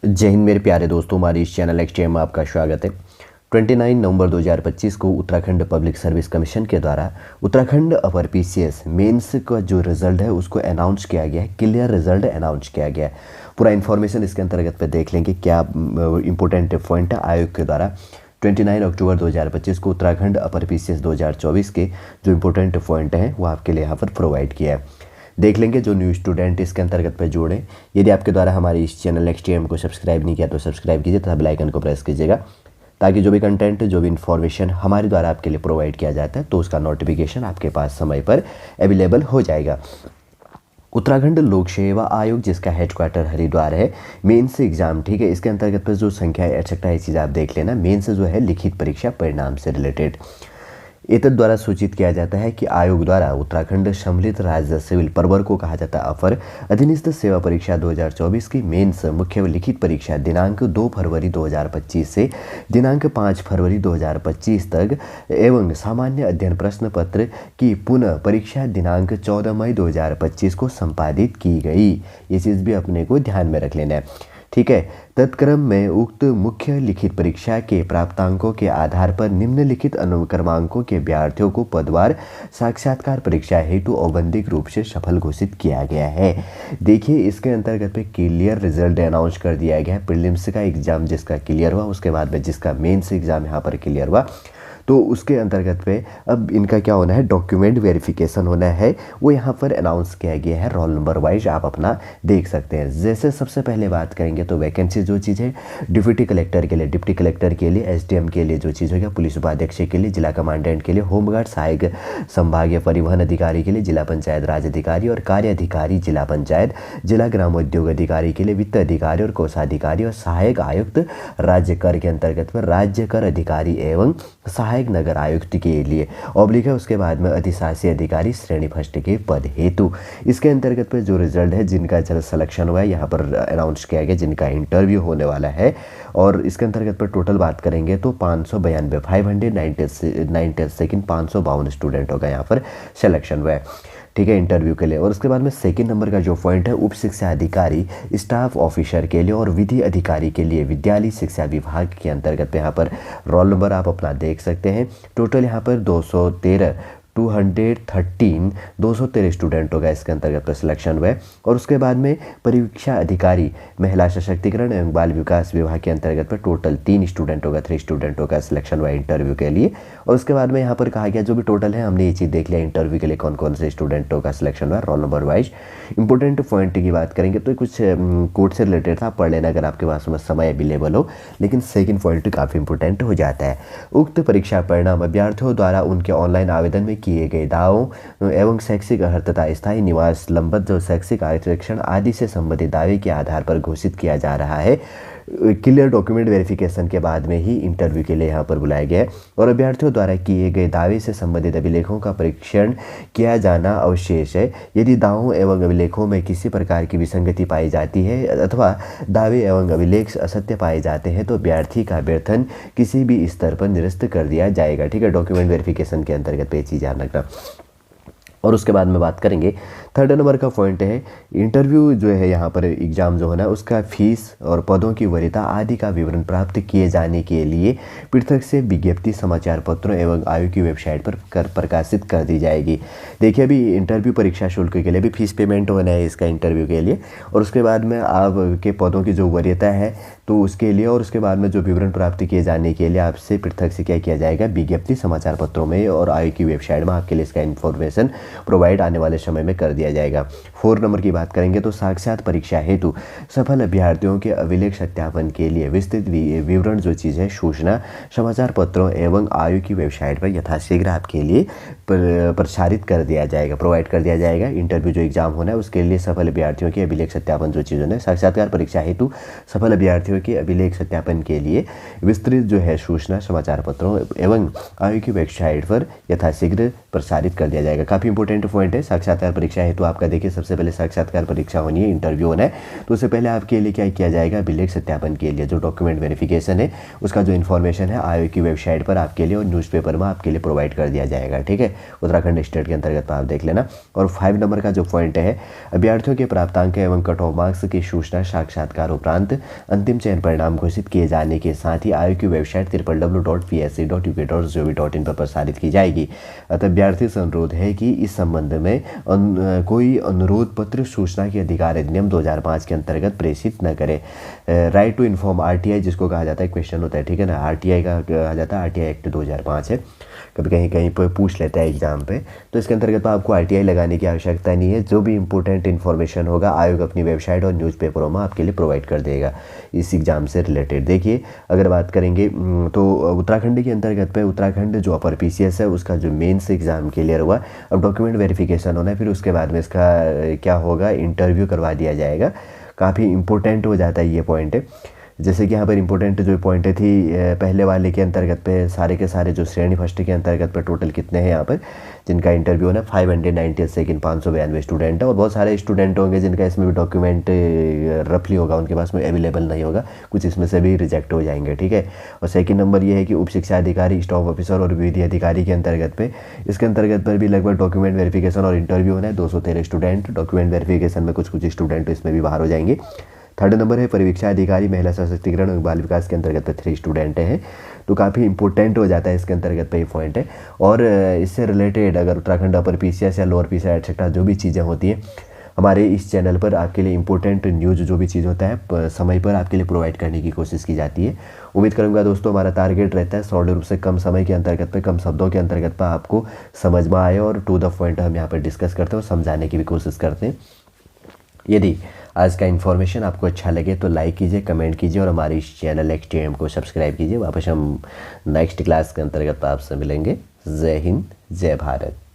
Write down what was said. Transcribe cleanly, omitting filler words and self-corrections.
जय हिंद मेरे प्यारे दोस्तों, हमारे इस चैनल एक्सटीएम में आपका स्वागत है। 29 नवंबर 2025 को उत्तराखंड पब्लिक सर्विस कमीशन के द्वारा उत्तराखंड अपर पीसीएस मेंस का जो रिजल्ट है उसको अनाउंस किया गया है। क्लियर रिजल्ट अनाउंस किया गया है। पूरा इन्फॉर्मेशन इसके अंतर्गत पे देख लेंगे। क्या इंपॉर्टेंट पॉइंट है आयोग के द्वारा 29 अक्टूबर 2025 को उत्तराखंड अपर पीसीएस 2024 के जो इंपॉर्टेंट पॉइंट हैं वो आपके लिए यहाँ पर प्रोवाइड किया है। देख लेंगे। जो न्यू स्टूडेंट इसके अंतर्गत पे जोड़ें, यदि आपके द्वारा हमारे इस चैनल एक्सटीएम को सब्सक्राइब नहीं किया तो सब्सक्राइब कीजिए तथा बेल आइकन को प्रेस कीजिएगा, ताकि जो भी कंटेंट, जो भी इन्फॉर्मेशन हमारे द्वारा आपके लिए प्रोवाइड किया जाता है तो उसका नोटिफिकेशन आपके पास समय पर अवेलेबल हो जाएगा। उत्तराखंड लोक सेवा आयोग, जिसका हेडक्वार्टर हरिद्वार है, मेंस एग्जाम, ठीक है, इसके अंतर्गत पर जो संख्या एक्सेट्रा ये चीज़ आप देख लेना। मेंस जो है लिखित परीक्षा परिणाम से रिलेटेड एतद द्वारा सूचित किया जाता है कि आयोग द्वारा उत्तराखंड सम्मिलित राज्य सिविल प्रवर को कहा जाता है अपर अधीनस्थ सेवा परीक्षा 2024 की मेंस मुख्य लिखित परीक्षा दिनांक 2 फरवरी 2025 से दिनांक 5 फरवरी 2025 तक एवं सामान्य अध्ययन प्रश्न पत्र की पुनः परीक्षा दिनांक 14 मई 2025 को संपादित की गई। ये चीज़ भी अपने को ध्यान में रख लेना है, ठीक है। तत्क्रम में उक्त मुख्य लिखित परीक्षा के प्राप्तांकों के आधार पर निम्नलिखित अनुक्रमांकों के अभ्यर्थियों को पदवार साक्षात्कार परीक्षा हेतु औपबंधिक रूप से सफल घोषित किया गया है। देखिए, इसके अंतर्गत पे क्लियर रिजल्ट अनाउंस कर दिया गया है। प्रीलिम्स का एग्जाम जिसका क्लियर हुआ, उसके बाद में जिसका मेंस एग्जाम यहाँ पर क्लियर हुआ, तो उसके अंतर्गत पे अब इनका क्या होना है, डॉक्यूमेंट वेरिफिकेशन होना है, वो यहाँ पर अनाउंस किया गया है। रोल नंबर वाइज आप अपना देख सकते हैं। जैसे सबसे पहले बात करेंगे तो वैकेंसी जो चीज़ है, डिप्टी कलेक्टर के लिए, डिप्टी कलेक्टर के लिए, एसडीएम के लिए जो चीज़ हो गया, पुलिस उपाध्यक्ष के लिए, जिला कमांडेंट के लिए, होमगार्ड, सहायक संभागीय परिवहन अधिकारी के लिए, जिला पंचायत राज अधिकारी और कार्य अधिकारी जिला पंचायत, जिला ग्रामोद्योग अधिकारी के लिए, वित्त अधिकारी और कोषाधिकारी और सहायक आयुक्त राज्य कर के अंतर्गत पर राज्य कर अधिकारी एवं सहायक नगर आयुक्त के लिए ऑब्लिक है। उसके बाद में अधिशासी अधिकारी श्रेणी फर्स्ट के पद हेतु इसके अंतर्गत पे जो रिजल्ट है, जिनका जल सिलेक्शन हुआ है, यहाँ पर अनाउंस किया गया, जिनका इंटरव्यू होने वाला है। और इसके अंतर्गत पर टोटल बात करेंगे तो 592 552 स्टूडेंटों का यहाँ पर सिलेक्शन हुआ है, ठीक है, इंटरव्यू के लिए। और उसके बाद में सेकंड नंबर का जो पॉइंट है, उप शिक्षा अधिकारी, स्टाफ ऑफिसर के लिए और विधि अधिकारी के लिए विद्यालय शिक्षा विभाग के अंतर्गत पे यहाँ पर रोल नंबर आप अपना देख सकते हैं। टोटल यहाँ पर 213 स्टूडेंटों का इसके अंतर्गत पर सिलेक्शन हुआ है। और उसके बाद में परीक्षा अधिकारी महिला सशक्तिकरण एवं बाल विकास विभाग के अंतर्गत पर टोटल 3 स्टूडेंटों का सिलेक्शन हुआ है इंटरव्यू के लिए। और उसके बाद में यहाँ पर कहा गया जो भी टोटल है, हमने ये चीज़ देख लिया इंटरव्यू के लिए कौन कौन से स्टूडेंटों का सिलेक्शन हुआ है roll number wise. Important point की बात करेंगे तो कुछ कोर्ट से रिलेटेड था, पढ़ लेना अगर आपके पास में समय अवेलेबल हो, लेकिन सेकेंड पॉइंट काफ़ी इंपॉर्टेंट हो जाता है। उक्त परीक्षा परिणाम अभ्यर्थियों द्वारा उनके ऑनलाइन आवेदन में किए गए दावों एवं शैक्षिक अर्हता तथा स्थायी निवास, लंबत जो शैक्षिक आरक्षण आदि से संबंधित दावे के आधार पर घोषित किया जा रहा है। क्लियर डॉक्यूमेंट वेरिफिकेशन के बाद में ही इंटरव्यू के लिए यहाँ पर बुलाया गया है। और अभ्यर्थियों द्वारा किए गए दावे से संबंधित अभिलेखों का परीक्षण किया जाना अवशेष है। यदि दावों एवं अभिलेखों में किसी प्रकार की विसंगति पाई जाती है अथवा दावे एवं अभिलेख असत्य पाए जाते हैं तो अभ्यर्थी का वेतन किसी भी स्तर पर निरस्त कर दिया जाएगा, ठीक है। डॉक्यूमेंट वेरिफिकेशन के अंतर्गत ये चीज़ ध्यान रखना। और उसके बाद में बात करेंगे थर्ड नंबर का पॉइंट है, इंटरव्यू जो है यहाँ पर एग्ज़ाम जो होना है उसका फीस और पदों की वरीयता आदि का विवरण प्राप्त किए जाने के लिए पृथक से विज्ञप्ति समाचार पत्रों एवं आयोग की वेबसाइट पर प्रकाशित कर दी जाएगी। देखिए, अभी इंटरव्यू परीक्षा शुल्क के लिए भी फीस पेमेंट होना है इसका इंटरव्यू के लिए। और उसके बाद में आपके पदों की जो वरीयता है तो उसके लिए, और उसके बाद में जो विवरण प्राप्त किए जाने के लिए आपसे पृथक से क्या किया जाएगा, विज्ञप्ति समाचार पत्रों में और आयोग की वेबसाइट में आपके लिए इसका इन्फॉर्मेशन प्रोवाइड आने वाले समय में कर दिया जाएगा। 4 नंबर की बात करेंगे तो साक्षात परीक्षा हेतु सफल अभ्यर्थियों के अभिलेख सत्यापन के लिए विस्तृत विवरण जो चीज़ है, सूचना समाचार पत्रों एवं आयोग की वेबसाइट पर यथाशीघ्र आपके लिए प्रसारित कर दिया जाएगा, प्रोवाइड कर दिया जाएगा। इंटरव्यू जो एग्जाम होना है उसके लिए सफल अभ्यर्थियों के अभिलेख सत्यापन जो चीज़ है, साक्षात्कार परीक्षा हेतु सफल अभ्यर्थियों के अभिलेख सत्यापन के लिए विस्तृत जो है सूचना समाचार पत्रों एवं आयोग की वेबसाइट पर यथाशीघ्र प्रसारित कर दिया जाएगा। काफ़ी इंपॉर्टेंट पॉइंट है। साक्षात्कार परीक्षा हेतु तो आपका देखिए सबसे पहले साक्षात्कार परीक्षा होनी है, इंटरव्यू होना है। तो उससे पहले आपके लिए क्या किया जाएगा, अभिलेख सत्यापन के लिए जो डॉक्यूमेंट वेरिफिकेशन है उसका जो इन्फॉर्मेशन है आयोग की वेबसाइट पर आपके लिए और न्यूज़पेपर में आपके लिए प्रोवाइड कर दिया जाएगा। ठीक है, उत्तराखंड स्टेट के अंतर्गत आप देख लेना। और 5 नंबर का जो पॉइंट है, अभ्यर्थियों के प्राप्तांक एवं कट ऑफ मार्क्स की सूचना साक्षात्कार उपरांत अंतिम चयन परिणाम घोषित किए जाने के साथ ही आयोग की वेबसाइट www.psc.uk.gov.in पर प्रसारित की जाएगी। अतः अभ्यर्थी से अनुरोध है कि इस संबंध में कोई अनुरोध पत्र सूचना के अधिकार अधिनियम 2005 के अंतर्गत प्रेषित न करे। राइट टू इन्फॉर्म आरटीआई जिसको कहा जाता है, क्वेश्चन होता है, ठीक है ना, आरटीआई का कहा जाता है, आरटीआई एक्ट 2005 है, कभी कहीं पर पूछ लेता है एग्जाम पे। तो इसके अंतर्गत तो आपको आरटीआई लगाने की आवश्यकता नहीं है। जो भी इंपॉर्टेंट इन्फॉर्मेशन होगा आयोग अपनी वेबसाइट और न्यूज़पेपरों में आपके लिए प्रोवाइड कर देगा इस एग्ज़ाम से रिलेटेड। देखिए अगर बात करेंगे तो उत्तराखंड के अंतर्गत पे उत्तराखंड जो अपर पीसीएस है उसका जो मेंस एग्ज़ाम क्लियर हुआ, अब डॉक्यूमेंट वेरिफिकेशन होना है, फिर उसके बाद में इसका क्या होगा, इंटरव्यू करवा दिया जाएगा। काफ़ी इंपॉर्टेंट हो जाता है ये पॉइंट है। जैसे कि यहाँ पर इंपॉर्टेंट जो पॉइंट थी पहले वाले के अंतर्गत पे सारे के सारे जो श्रेणी फर्स्ट के अंतर्गत पे टोटल कितने हैं यहाँ पर जिनका इंटरव्यू है ना, 596 592 स्टूडेंट है। और बहुत सारे स्टूडेंट होंगे जिनका इसमें भी डॉक्यूमेंट रफली होगा, उनके पास में अवेलेबल नहीं होगा, कुछ इसमें से भी रिजेक्ट हो जाएंगे। ठीक है, और सेकंड नंबर ये है कि उप शिक्षा अधिकारी, स्टाफ ऑफिसर और विधि अधिकारी के अंतर्गत पे इसके अंतर्गत पर भी लगभग डॉक्यूमेंट वेरिफिकेशन और इंटरव्यू होना है। 213 स्टूडेंट डॉक्यूमेंट वेरिफिकेशन में, कुछ स्टूडेंट इसमें भी बाहर हो जाएंगे। थर्ड नंबर है परीक्षा अधिकारी, महिला सशक्तिकरण और बाल विकास के अंतर्गत पे 3 स्टूडेंट हैं। तो काफ़ी इंपॉर्टेंट हो जाता है इसके अंतर्गत पे ये पॉइंट है। और इससे रिलेटेड अगर उत्तराखंड अपर पीसीएस या लोअर पीसीएस एक्सेट्रा जो भी चीज़ें होती हैं हमारे इस चैनल पर आपके लिए इंपॉर्टेंट न्यूज़ जो भी चीज़ होता है समय पर आपके लिए प्रोवाइड करने की कोशिश की जाती है। उम्मीद करूंगा दोस्तों हमारा टारगेट रहता है सॉलिड रूप से कम समय के अंतर्गत पे, कम शब्दों के अंतर्गत पर आपको समझ में आए और टू द पॉइंट हम यहाँ पर डिस्कस करते हैं और समझाने की भी कोशिश करते हैं। यदि आज का इन्फॉर्मेशन आपको अच्छा लगे तो लाइक कीजिए, कमेंट कीजिए और हमारे इस चैनल एक्सटीएम को सब्सक्राइब कीजिए। वापस हम नेक्स्ट क्लास के अंतर्गत आपसे मिलेंगे। जय हिंद, जय भारत।